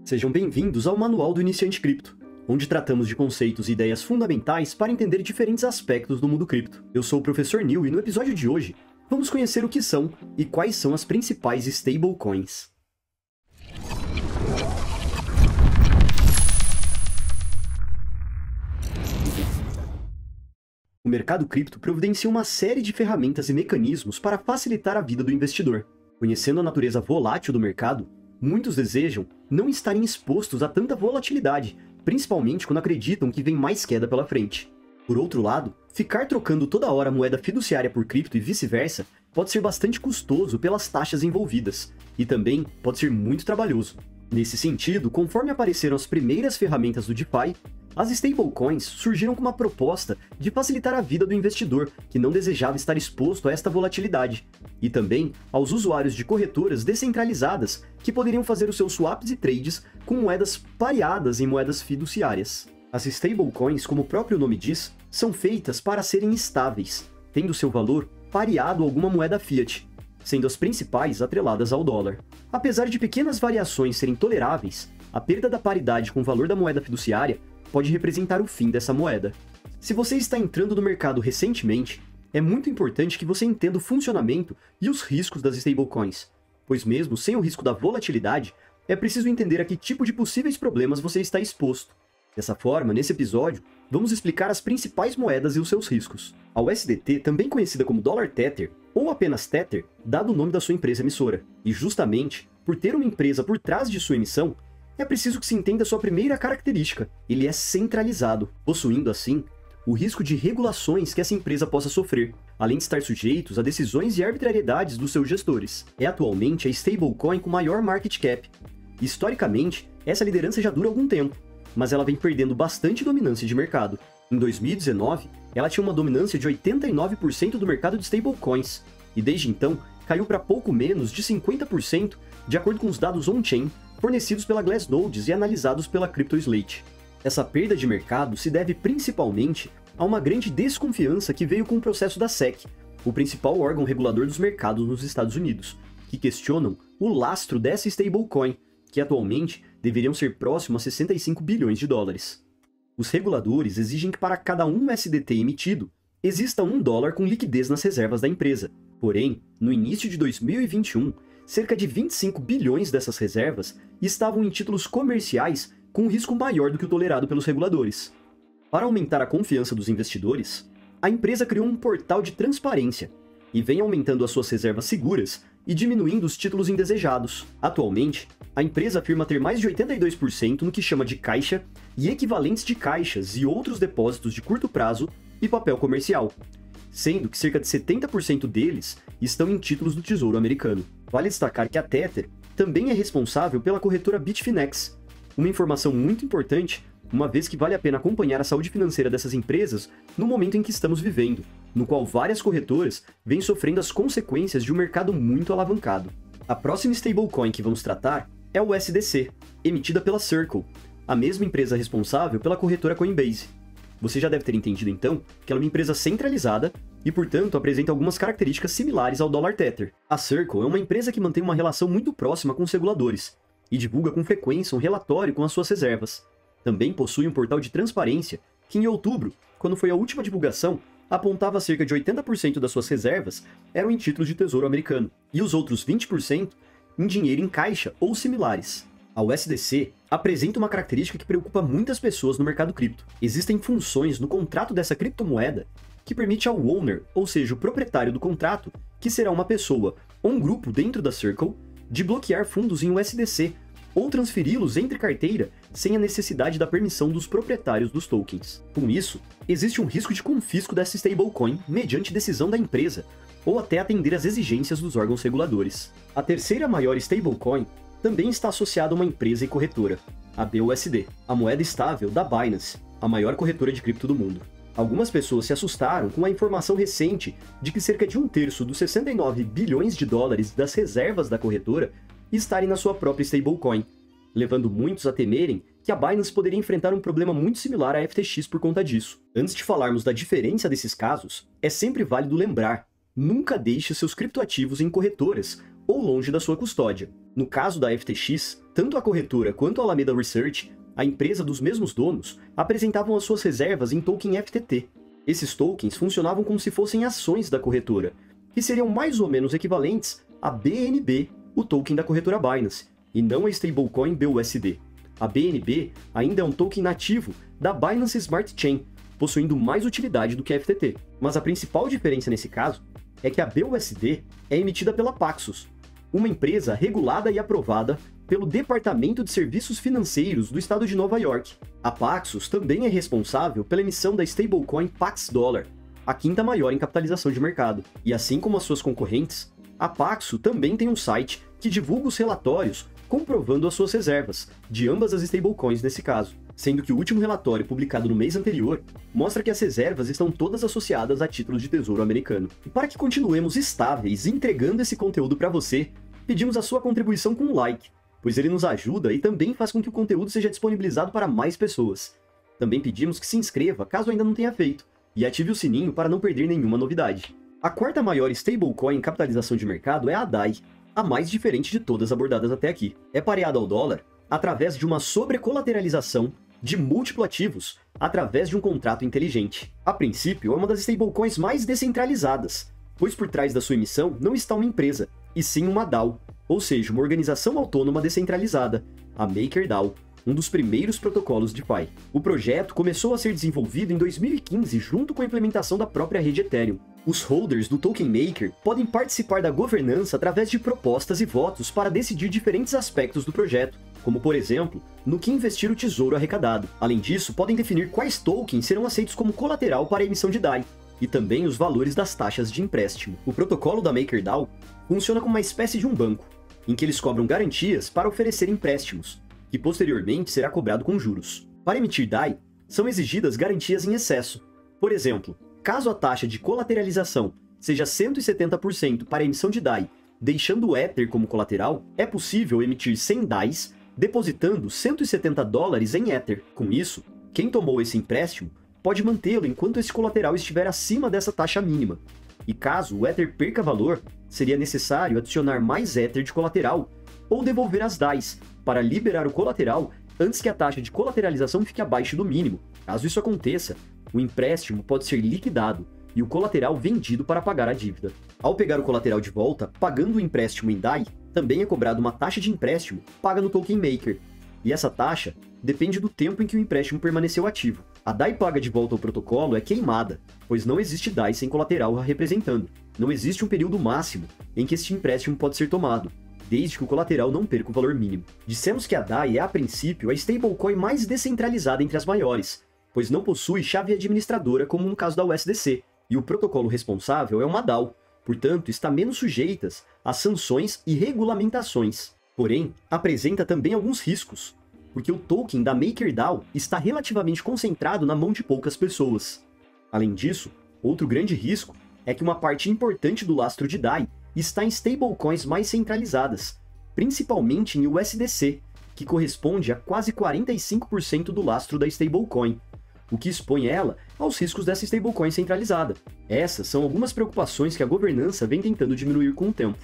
Sejam bem-vindos ao Manual do Iniciante Cripto, onde tratamos de conceitos e ideias fundamentais para entender diferentes aspectos do mundo cripto. Eu sou o Professor Neil e no episódio de hoje, vamos conhecer o que são e quais são as principais stablecoins. O mercado cripto providencia uma série de ferramentas e mecanismos para facilitar a vida do investidor. Conhecendo a natureza volátil do mercado, muitos desejam não estarem expostos a tanta volatilidade, principalmente quando acreditam que vem mais queda pela frente. Por outro lado, ficar trocando toda hora moeda fiduciária por cripto e vice-versa pode ser bastante custoso pelas taxas envolvidas, e também pode ser muito trabalhoso. Nesse sentido, conforme apareceram as primeiras ferramentas do DeFi, as stablecoins surgiram com uma proposta de facilitar a vida do investidor que não desejava estar exposto a esta volatilidade, e também aos usuários de corretoras descentralizadas que poderiam fazer os seus swaps e trades com moedas pareadas em moedas fiduciárias. As stablecoins, como o próprio nome diz, são feitas para serem estáveis, tendo seu valor pareado a alguma moeda fiat, sendo as principais atreladas ao dólar. Apesar de pequenas variações serem toleráveis, a perda da paridade com o valor da moeda fiduciária pode representar o fim dessa moeda. Se você está entrando no mercado recentemente, é muito importante que você entenda o funcionamento e os riscos das stablecoins, pois mesmo sem o risco da volatilidade, é preciso entender a que tipo de possíveis problemas você está exposto. Dessa forma, nesse episódio, vamos explicar as principais moedas e os seus riscos. A USDT, também conhecida como Dollar Tether, ou apenas Tether, dado o nome da sua empresa emissora. E justamente, por ter uma empresa por trás de sua emissão, é preciso que se entenda sua primeira característica: ele é centralizado, possuindo assim o risco de regulações que essa empresa possa sofrer, além de estar sujeitos a decisões e arbitrariedades dos seus gestores. É atualmente a stablecoin com maior market cap. Historicamente, essa liderança já dura algum tempo, mas ela vem perdendo bastante dominância de mercado. Em 2019, ela tinha uma dominância de 89% do mercado de stablecoins, e desde então caiu para pouco menos de 50%, de acordo com os dados on-chain fornecidos pela Glassnode e analisados pela CryptoSlate. Essa perda de mercado se deve principalmente a uma grande desconfiança que veio com o processo da SEC, o principal órgão regulador dos mercados nos Estados Unidos, que questionam o lastro dessa stablecoin, que atualmente deveriam ser próximo a 65 bilhões de dólares. Os reguladores exigem que para cada um USDT emitido, exista $1 com liquidez nas reservas da empresa. Porém, no início de 2021, cerca de 25 bilhões dessas reservas estavam em títulos comerciais com um risco maior do que o tolerado pelos reguladores. Para aumentar a confiança dos investidores, a empresa criou um portal de transparência e vem aumentando as suas reservas seguras e diminuindo os títulos indesejados. Atualmente, a empresa afirma ter mais de 82% no que chama de caixa e equivalentes de caixas e outros depósitos de curto prazo e papel comercial, sendo que cerca de 70% deles estão em títulos do Tesouro Americano. Vale destacar que a Tether também é responsável pela corretora Bitfinex, uma informação muito importante, uma vez que vale a pena acompanhar a saúde financeira dessas empresas no momento em que estamos vivendo, no qual várias corretoras vêm sofrendo as consequências de um mercado muito alavancado. A próxima stablecoin que vamos tratar é o USDC, emitida pela Circle, a mesma empresa responsável pela corretora Coinbase. Você já deve ter entendido então que ela é uma empresa centralizada e, portanto, apresenta algumas características similares ao Dollar Tether. A Circle é uma empresa que mantém uma relação muito próxima com os reguladores e divulga com frequência um relatório com as suas reservas. Também possui um portal de transparência que, em outubro, quando foi a última divulgação, apontava cerca de 80% das suas reservas eram em títulos de tesouro americano e os outros 20% em dinheiro em caixa ou similares. A USDC apresenta uma característica que preocupa muitas pessoas no mercado cripto. Existem funções no contrato dessa criptomoeda que permite ao owner, ou seja, o proprietário do contrato, que será uma pessoa ou um grupo dentro da Circle, de bloquear fundos em USDC ou transferi-los entre carteira sem a necessidade da permissão dos proprietários dos tokens. Com isso, existe um risco de confisco dessa stablecoin mediante decisão da empresa, ou até atender às exigências dos órgãos reguladores. A terceira maior stablecoin também está associada a uma empresa e corretora, a BUSD, a moeda estável da Binance, a maior corretora de cripto do mundo. Algumas pessoas se assustaram com a informação recente de que cerca de 1/3 dos 69 bilhões de dólares das reservas da corretora estarem na sua própria stablecoin, levando muitos a temerem que a Binance poderia enfrentar um problema muito similar à FTX por conta disso. Antes de falarmos da diferença desses casos, é sempre válido lembrar: nunca deixe seus criptoativos em corretoras ou longe da sua custódia. No caso da FTX, tanto a corretora quanto a Alameda Research, a empresa dos mesmos donos, apresentavam as suas reservas em token FTT. Esses tokens funcionavam como se fossem ações da corretora, que seriam mais ou menos equivalentes a BNB, o token da corretora Binance, e não a stablecoin BUSD. A BNB ainda é um token nativo da Binance Smart Chain, possuindo mais utilidade do que a FTT. Mas a principal diferença nesse caso é que a BUSD é emitida pela Paxos, uma empresa regulada e aprovada pelo Departamento de Serviços Financeiros do estado de Nova York. A Paxos também é responsável pela emissão da stablecoin Pax Dollar, a quinta maior em capitalização de mercado. E assim como as suas concorrentes, a Paxos também tem um site que divulga os relatórios comprovando as suas reservas, de ambas as stablecoins nesse caso, sendo que o último relatório publicado no mês anterior mostra que as reservas estão todas associadas a títulos de tesouro americano. E para que continuemos estáveis entregando esse conteúdo para você, pedimos a sua contribuição com um like, pois ele nos ajuda e também faz com que o conteúdo seja disponibilizado para mais pessoas. Também pedimos que se inscreva caso ainda não tenha feito, e ative o sininho para não perder nenhuma novidade. A quarta maior stablecoin em capitalização de mercado é a DAI, a mais diferente de todas abordadas até aqui. É pareada ao dólar através de uma sobrecolateralização de múltiplos ativos através de um contrato inteligente. A princípio, é uma das stablecoins mais descentralizadas, pois por trás da sua emissão não está uma empresa, e sim uma DAO, ou seja, uma organização autônoma descentralizada, a MakerDAO, um dos primeiros protocolos DeFi. O projeto começou a ser desenvolvido em 2015 junto com a implementação da própria rede Ethereum. Os holders do Token Maker podem participar da governança através de propostas e votos para decidir diferentes aspectos do projeto, como por exemplo, no que investir o tesouro arrecadado. Além disso, podem definir quais tokens serão aceitos como colateral para a emissão de DAI, e também os valores das taxas de empréstimo. O protocolo da MakerDAO funciona como uma espécie de um banco, em que eles cobram garantias para oferecer empréstimos, que posteriormente será cobrado com juros. Para emitir DAI, são exigidas garantias em excesso. Por exemplo, caso a taxa de colateralização seja 170% para a emissão de DAI, deixando o Ether como colateral, é possível emitir 100 DAIs depositando $170 em Ether. Com isso, quem tomou esse empréstimo pode mantê-lo enquanto esse colateral estiver acima dessa taxa mínima. E caso o Ether perca valor, seria necessário adicionar mais Ether de colateral ou devolver as DAIs para liberar o colateral antes que a taxa de colateralização fique abaixo do mínimo. Caso isso aconteça, o empréstimo pode ser liquidado e o colateral vendido para pagar a dívida. Ao pegar o colateral de volta, pagando o empréstimo em DAI, também é cobrado uma taxa de empréstimo paga no Token Maker, e essa taxa depende do tempo em que o empréstimo permaneceu ativo. A DAI paga de volta ao protocolo é queimada, pois não existe DAI sem colateral a representando. Não existe um período máximo em que este empréstimo pode ser tomado, desde que o colateral não perca o valor mínimo. Dissemos que a DAI é, a princípio, a stablecoin mais descentralizada entre as maiores, pois não possui chave administradora como no caso da USDC, e o protocolo responsável é uma DAO, portanto está menos sujeitas a sanções e regulamentações. Porém, apresenta também alguns riscos, porque o token da MakerDAO está relativamente concentrado na mão de poucas pessoas. Além disso, outro grande risco é que uma parte importante do lastro de DAI está em stablecoins mais centralizadas, principalmente em USDC, que corresponde a quase 45% do lastro da stablecoin, o que expõe ela aos riscos dessa stablecoin centralizada. Essas são algumas preocupações que a governança vem tentando diminuir com o tempo.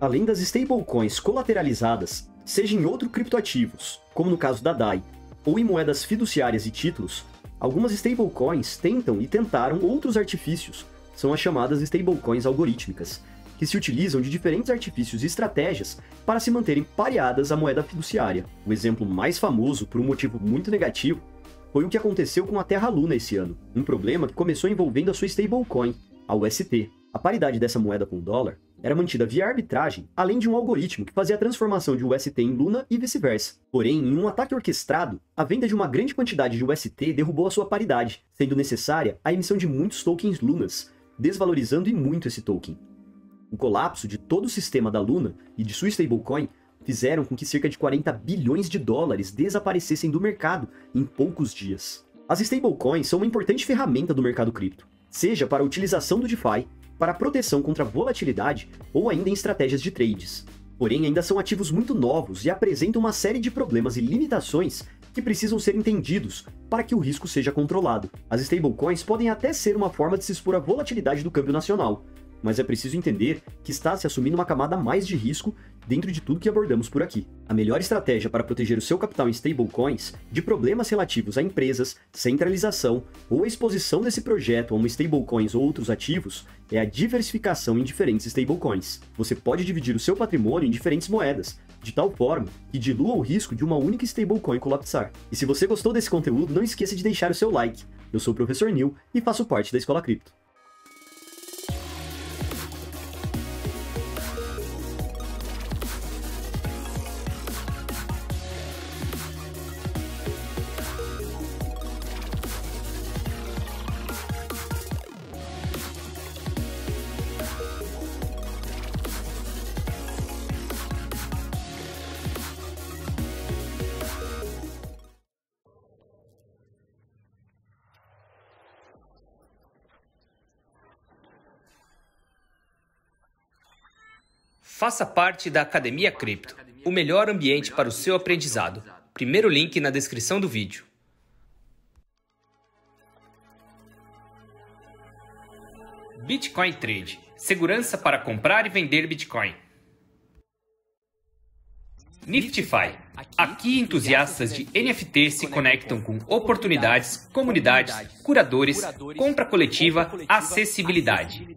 Além das stablecoins colateralizadas, seja em outros criptoativos, como no caso da DAI, ou em moedas fiduciárias e títulos, algumas stablecoins tentam e tentaram outros artifícios, são as chamadas stablecoins algorítmicas, que se utilizam de diferentes artifícios e estratégias para se manterem pareadas à moeda fiduciária. O exemplo mais famoso, por um motivo muito negativo, foi o que aconteceu com a Terra Luna esse ano, um problema que começou envolvendo a sua stablecoin, a UST. A paridade dessa moeda com o dólar era mantida via arbitragem, além de um algoritmo que fazia a transformação de UST em Luna e vice-versa. Porém, em um ataque orquestrado, a venda de uma grande quantidade de UST derrubou a sua paridade, sendo necessária a emissão de muitos tokens Lunas, desvalorizando e muito esse token. O colapso de todo o sistema da Luna e de sua stablecoin fizeram com que cerca de 40 bilhões de dólares desaparecessem do mercado em poucos dias. As stablecoins são uma importante ferramenta do mercado cripto, seja para a utilização do DeFi, para a proteção contra a volatilidade ou ainda em estratégias de trades. Porém, ainda são ativos muito novos e apresentam uma série de problemas e limitações que precisam ser entendidos para que o risco seja controlado. As stablecoins podem até ser uma forma de se expor à volatilidade do câmbio nacional, mas é preciso entender que está se assumindo uma camada a mais de risco dentro de tudo que abordamos por aqui. A melhor estratégia para proteger o seu capital em stablecoins de problemas relativos a empresas, centralização ou a exposição desse projeto a uma stablecoins ou outros ativos é a diversificação em diferentes stablecoins. Você pode dividir o seu patrimônio em diferentes moedas, de tal forma que dilua o risco de uma única stablecoin colapsar. E se você gostou desse conteúdo, não esqueça de deixar o seu like. Eu sou o Professor Nil e faço parte da Escola Cripto. Faça parte da Academia Cripto, o melhor ambiente para o seu aprendizado. Primeiro link na descrição do vídeo. Bitcoin Trade. Segurança para comprar e vender Bitcoin. Niftify. Aqui entusiastas de NFT se conectam com oportunidades, comunidades, curadores, compra coletiva, acessibilidade.